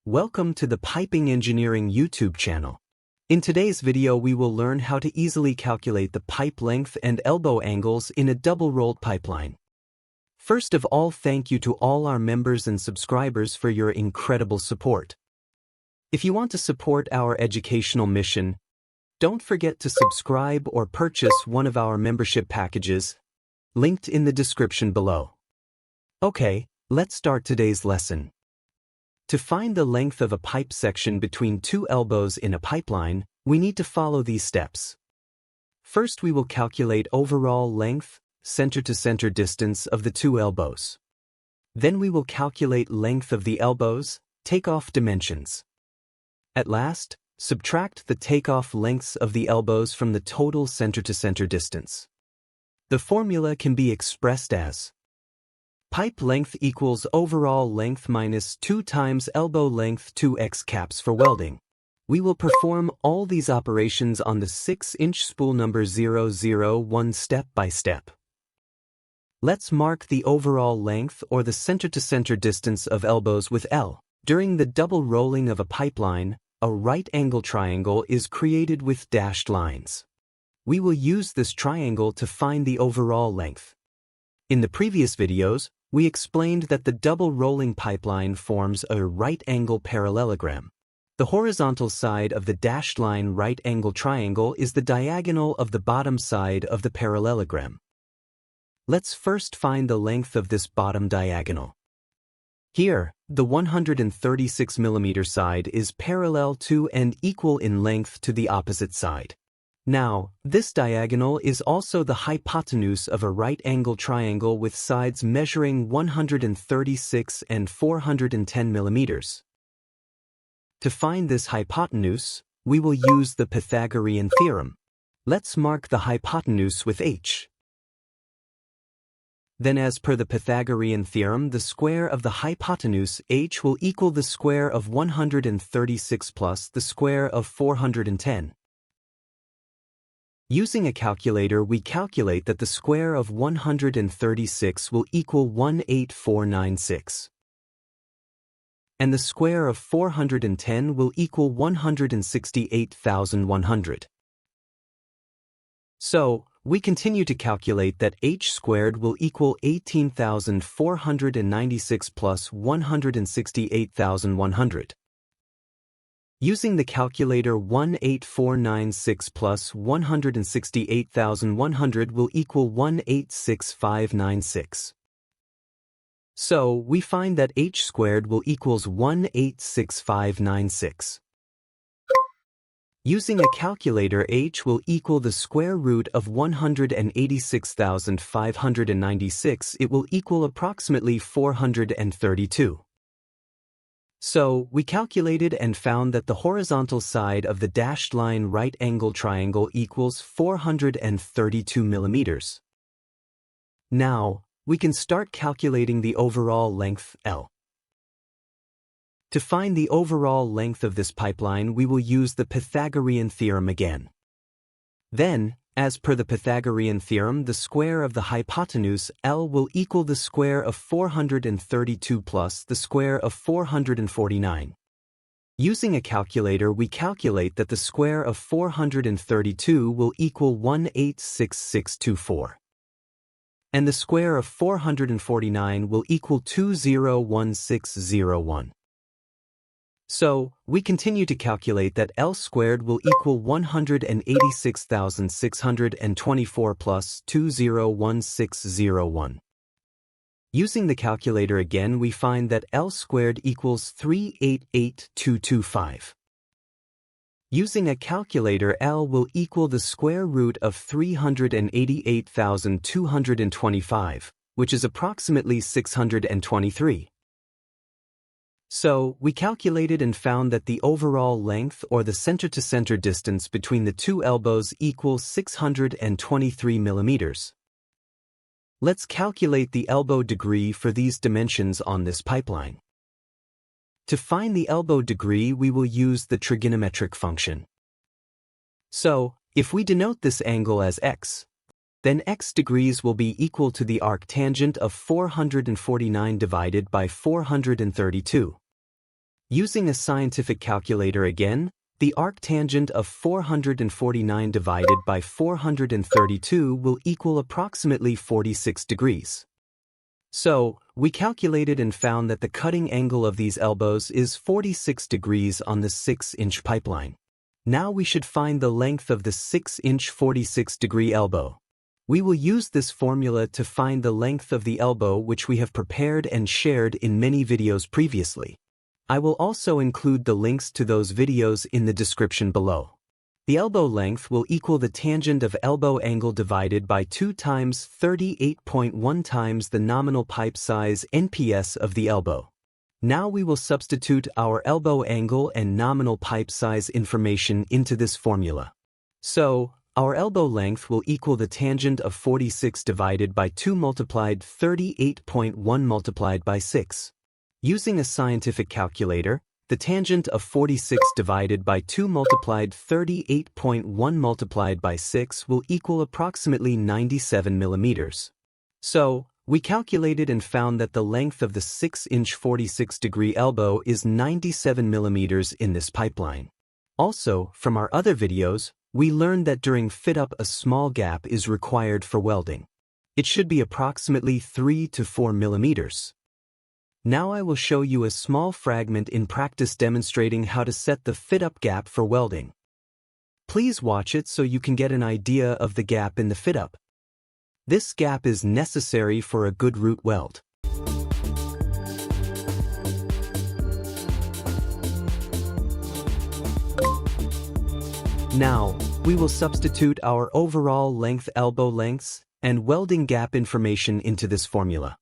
Welcome to the Piping Engineering YouTube channel. In today's video we will learn how to easily calculate the pipe length and elbow angles in a double-rolled pipeline. First of all, thank you to all our members and subscribers for your incredible support. If you want to support our educational mission, don't forget to subscribe or purchase one of our membership packages, linked in the description below. Okay, let's start today's lesson. To find the length of a pipe section between two elbows in a pipeline, we need to follow these steps. First, we will calculate overall length, center-to-center distance of the two elbows. Then we will calculate length of the elbows, takeoff dimensions. At last, subtract the takeoff lengths of the elbows from the total center-to-center distance. The formula can be expressed as pipe length equals overall length minus 2 times elbow length 2x caps for welding. We will perform all these operations on the 6-inch spool number 001 step by step. Let's mark the overall length or the center-to-center distance of elbows with L. During the double rolling of a pipeline, a right angle triangle is created with dashed lines. We will use this triangle to find the overall length. In the previous videos, we explained that the double rolling pipeline forms a right angle parallelogram. The horizontal side of the dashed line right angle triangle is the diagonal of the bottom side of the parallelogram. Let's first find the length of this bottom diagonal. Here, the 136 mm side is parallel to and equal in length to the opposite side. Now, this diagonal is also the hypotenuse of a right angle triangle with sides measuring 136 and 410 mm. To find this hypotenuse, we will use the Pythagorean theorem. Let's mark the hypotenuse with h. Then, as per the Pythagorean theorem, the square of the hypotenuse h will equal the square of 136 plus the square of 410. Using a calculator, we calculate that the square of 136 will equal 18496. And the square of 410 will equal 168,100. So, we continue to calculate that h squared will equal 18,496 plus 168,100. Using the calculator, 18496 plus 168,100 will equal 186,596. So, we find that h squared will equals 186,596. Using a calculator, h will equal the square root of 186,596. It will equal approximately 432. So, we calculated and found that the horizontal side of the dashed line right angle triangle equals 432 mm. Now, we can start calculating the overall length, L. To find the overall length of this pipeline, we will use the Pythagorean theorem again. Then, as per the Pythagorean theorem, the square of the hypotenuse, L, will equal the square of 432 plus the square of 449. Using a calculator, we calculate that the square of 432 will equal 186624. And the square of 449 will equal 201601. So, we continue to calculate that L squared will equal 186,624 plus 201601. Using the calculator again, we find that L squared equals 388,225. Using a calculator, L will equal the square root of 388,225, which is approximately 623. So, we calculated and found that the overall length or the center-to-center distance between the two elbows equals 623 mm. Let's calculate the elbow degree for these dimensions on this pipeline. To find the elbow degree, we will use the trigonometric function. So, if we denote this angle as x, then x degrees will be equal to the arctangent of 449 divided by 432. Using a scientific calculator again, the arctangent of 449 divided by 432 will equal approximately 46 degrees. So, we calculated and found that the cutting angle of these elbows is 46 degrees on the 6-inch pipeline. Now we should find the length of the 6-inch 46-degree elbow. We will use this formula to find the length of the elbow, which we have prepared and shared in many videos previously. I will also include the links to those videos in the description below. The elbow length will equal the tangent of elbow angle divided by 2 times 38.1 times the nominal pipe size NPS of the elbow. Now we will substitute our elbow angle and nominal pipe size information into this formula. So, our elbow length will equal the tangent of 46 divided by 2 multiplied 38.1 multiplied by 6. Using a scientific calculator, the tangent of 46 divided by 2 multiplied 38.1 multiplied by 6 will equal approximately 97 millimeters. So, we calculated and found that the length of the 6-inch 46-degree elbow is 97 millimeters in this pipeline. Also, from our other videos, we learned that during fit-up a small gap is required for welding. It should be approximately 3 to 4 millimeters. Now I will show you a small fragment in practice demonstrating how to set the fit-up gap for welding. Please watch it so you can get an idea of the gap in the fit-up. This gap is necessary for a good root weld. Now, we will substitute our overall length, elbow lengths, and welding gap information into this formula.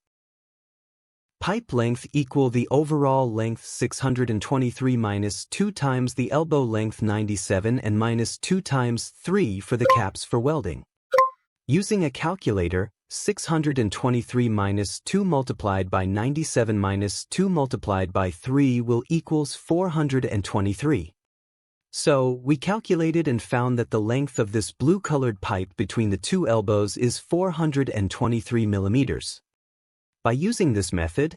Pipe length equal the overall length 623 minus 2 times the elbow length 97 and minus 2 times 3 for the caps for welding. Using a calculator, 623 minus 2 multiplied by 97 minus 2 multiplied by 3 will equals 423. So, we calculated and found that the length of this blue-colored pipe between the two elbows is 423 millimeters. By using this method,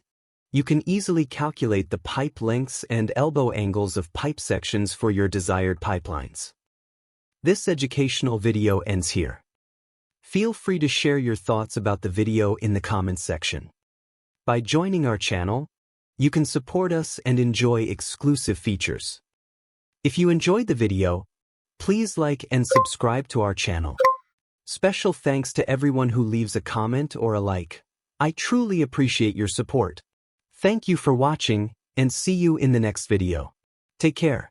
you can easily calculate the pipe lengths and elbow angles of pipe sections for your desired pipelines. This educational video ends here. Feel free to share your thoughts about the video in the comments section. By joining our channel, you can support us and enjoy exclusive features. If you enjoyed the video, please like and subscribe to our channel. Special thanks to everyone who leaves a comment or a like. I truly appreciate your support. Thank you for watching, and see you in the next video. Take care.